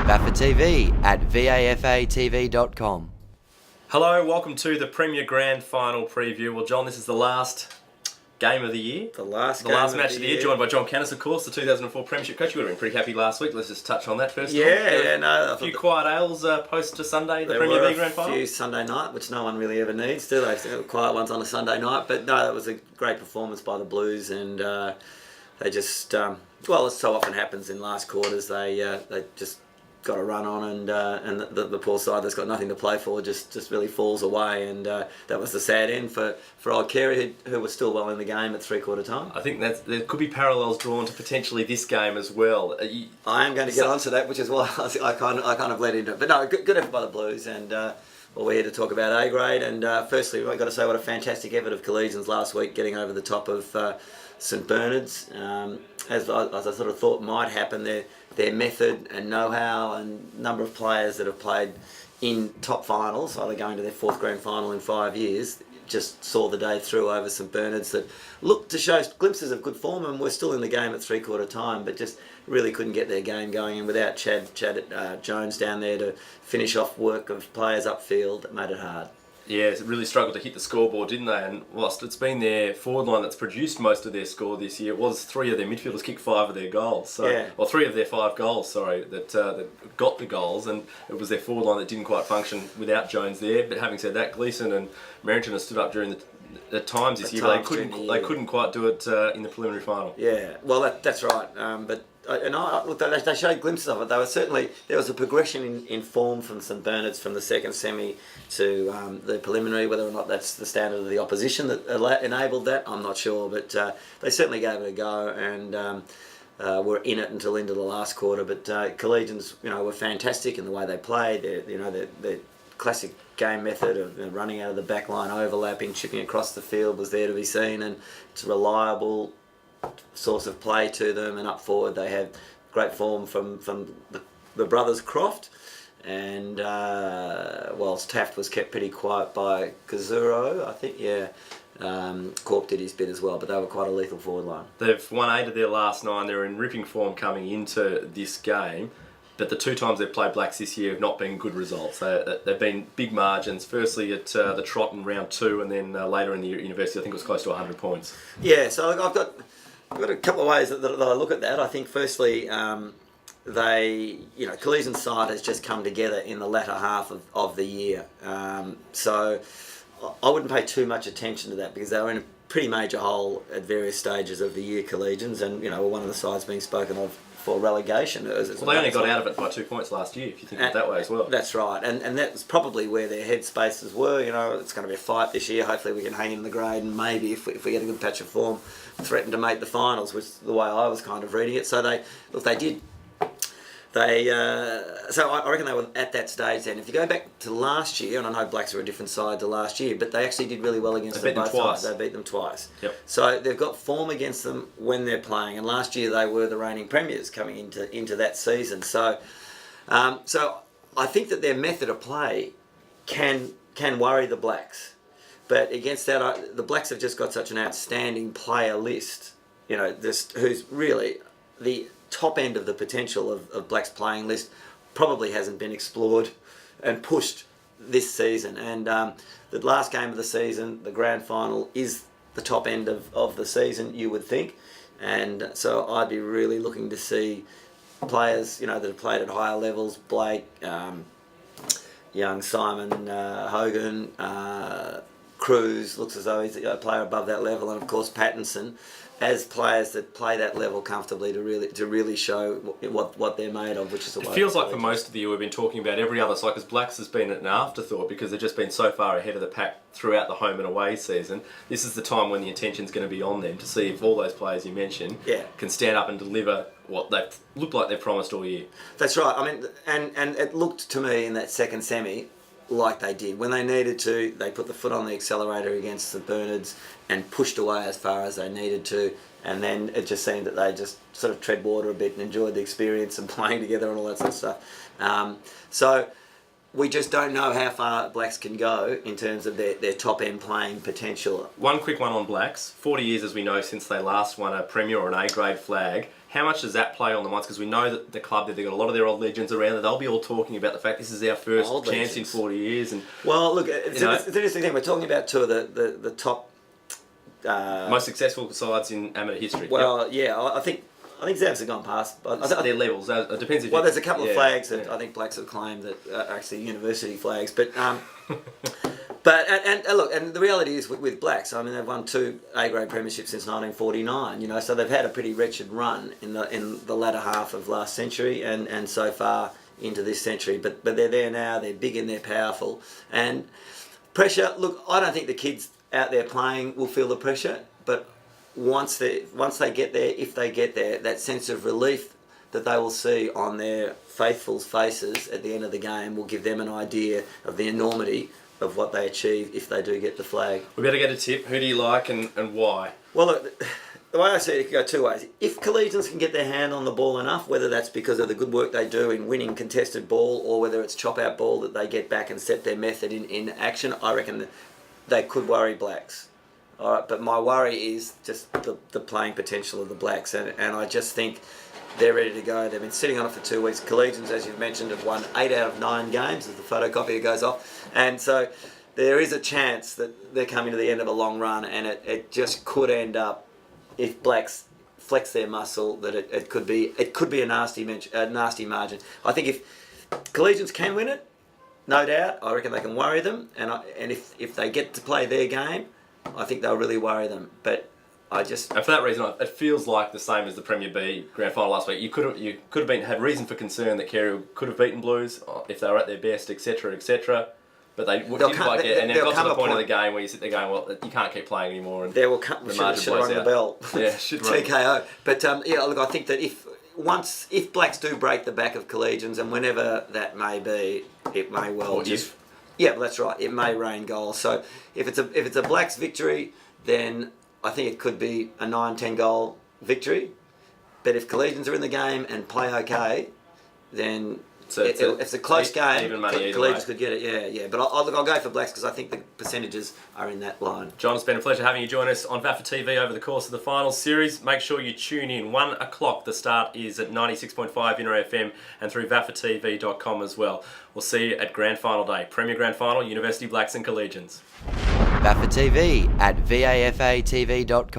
VAFA TV at vafatv.com. Hello, welcome to the Premier Grand Final preview. Well, John, this is the last game of the year. The last match of the year, joined by John Kanis, of course, the 2004 Premiership coach. You would have been pretty happy last week. Let's just touch on that first. A few quiet ales post to Sunday, the there Premier were League Grand Final. A few Sunday night, which no one really ever needs. Do they? Still quiet ones on a Sunday night, but no, that was a great performance by the Blues, and they just well, it so often happens in last quarters. They just got a run on, and the poor side that's got nothing to play for just really falls away, and that was the sad end for old Carey, who was still well in the game at three-quarter time. I think that there could be parallels drawn to potentially this game as well. I am going to get onto that, which is why I kind of led into it. But no, good effort by the Blues, and well, we're here to talk about A grade. And firstly, I've got to say what a fantastic effort of Collegians last week, getting over the top of St Bernard's. As I sort of thought might happen, their method and know-how and number of players that have played in top finals, either going to their fourth grand final in 5 years, just saw the day through over St Bernard's, that looked to show glimpses of good form, and were still in the game at three-quarter time, but just really couldn't get their game going. And without Chad Jones down there to finish off work of players upfield, it made it hard. Yeah, it really struggled to hit the scoreboard, didn't they? And whilst it's been their forward line that's produced most of their score this year, it was three of their midfielders kicked 5 of their goals. So, yeah. Well, 3 of their 5 goals, that got the goals, and it was their forward line that didn't quite function without Jones there. But having said that, Gleeson and Merrington have stood up during the times this year, but they couldn't quite do it in the preliminary final. Yeah, well, that's right. But look, they showed glimpses of it. There was a progression in form from St Bernard's from the second semi to the preliminary. Whether or not that's the standard of the opposition that enabled that, I'm not sure. But they certainly gave it a go, and were in it until into the last quarter. But Collegians, were fantastic in the way they played. Their classic game method of running out of the back line, overlapping, chipping across the field was there to be seen, and it's reliable source of play to them. And up forward they have great form from the brothers Croft, and whilst Taft was kept pretty quiet by Kazuro, I think, Corp did his bit as well, but they were quite a lethal forward line. They've won 8 of their last 9. They're in ripping form coming into this game, but the 2 times they've played Blacks this year have not been good results. They've been big margins, firstly at the Trot in round 2, and then later in the university I think it was close to 100 points. Yeah, so I've got a couple of ways that I look at that. I think firstly, Collegians side has just come together in the latter half of the year. So I wouldn't pay too much attention to that, because they were in a pretty major hole at various stages of the year, Collegians, and were one of the sides being spoken of for relegation. Well, they only got out of it by 2 points last year, if you think of it that way as well. That's right, and that's probably where their headspaces were. It's going to be a fight this year. Hopefully we can hang in the grade, and maybe if we get a good patch of form, threaten to make the finals, which is the way I was kind of reading it. So they did. So I reckon they were at that stage then. If you go back to last year, and I know Blacks were a different side to last year, but they actually did really well against them both times. They beat them twice. Yep. So they've got form against them when they're playing, and last year they were the reigning premiers coming into that season. So I think that their method of play can worry the Blacks, but against that, the Blacks have just got such an outstanding player list. Who's really the top end of the potential of Blacks' playing list, probably hasn't been explored and pushed this season. And the last game of the season, the grand final, is the top end of the season, you would think. And so I'd be really looking to see players, that have played at higher levels, Blake, Young, Simon, Hogan, Cruz, looks as though he's a player above that level, and of course Pattinson, as players that play that level comfortably to really show what they're made of, which is the way. It feels like for most of the year we've been talking about every other side, because Blacks has been an afterthought because they've just been so far ahead of the pack throughout the home and away season. This is the time when the attention's going to be on them to see if all those players you mentioned can stand up and deliver what they've looked like they've promised all year. That's right. I mean, and it looked to me in that second semi like they did. When they needed to, they put the foot on the accelerator against the Bernards and pushed away as far as they needed to, and then it just seemed that they just sort of tread water a bit and enjoyed the experience and playing together and all that sort of stuff. So we just don't know how far Blacks can go in terms of their top-end playing potential. One quick one on Blacks. 40 years, as we know, since they last won a Premier or an A-grade flag. How much does that play on the minds? Because we know that the club, they've got a lot of their old legends around there. They'll be all talking about the fact this is our first Old chance legends. in 40 years. And Well, look, it's an interesting thing. We're talking about two of the top... most successful sides in amateur history. Well, yeah, I think Zabs have gone past. But Their levels. It depends if well, you- there's a couple of yeah, flags that yeah. I think Blacks have claimed that are actually university flags. But and look, and the reality is with Blacks, I mean, they've won 2 A-grade premierships since 1949. You know, so they've had a pretty wretched run in the latter half of last century and so far into this century. But they're there now. They're big and they're powerful. And pressure. Look, I don't think the kids out there playing will feel the pressure, but once they get there, if they get there, that sense of relief that they will see on their faithfuls' faces at the end of the game will give them an idea of the enormity of what they achieve if they do get the flag. We better get a tip. Who do you like and why? Well, look, the way I see it could go 2 ways. If Collegians can get their hand on the ball enough, whether that's because of the good work they do in winning contested ball or whether it's chop-out ball that they get back and set their method in action, I reckon that they could worry Blacks. All right, but my worry is just the playing potential of the Blacks, and I just think they're ready to go. They've been sitting on it for 2 weeks. Collegians, as you've mentioned, have won 8 out of 9 games as the photocopier goes off. And so there is a chance that they're coming to the end of a long run, and it just could end up, if Blacks flex their muscle, that it could be a nasty margin. I think if Collegians can win it, no doubt, I reckon they can worry them. And if they get to play their game, I think they'll really worry them. But and for that reason, it feels like the same as the Premier B Grand Final last week. You could have had reason for concern that Carey could have beaten Blues if they were at their best, etc., etc. But they didn't quite get it, and then got to the point of the game where you sit there going, well, you can't keep playing anymore. And there will come. the Should margin have blows rung the out. bell. Yeah, should run. TKO. But yeah, look, I think that if Blacks do break the back of Collegians, and whenever that may be, it may well Or just. if. Yeah, well, that's right. It may rain goals. So if it's a Blacks victory, then I think it could be a 9-10 goal victory. But if Collegians are in the game and play okay, then So it's a close game. even money either Collegians way. could get it. Yeah. But I'll go for Blacks because I think the percentages are in that line. John, it's been a pleasure having you join us on VAFA TV over the course of the finals series. Make sure you tune in. 1 o'clock, the start is at 96.5 Inner FM and through VAFATV.com as well. We'll see you at Grand Final Day. Premier Grand Final, University Blacks and Collegians. VAFA TV at VAFATV.com.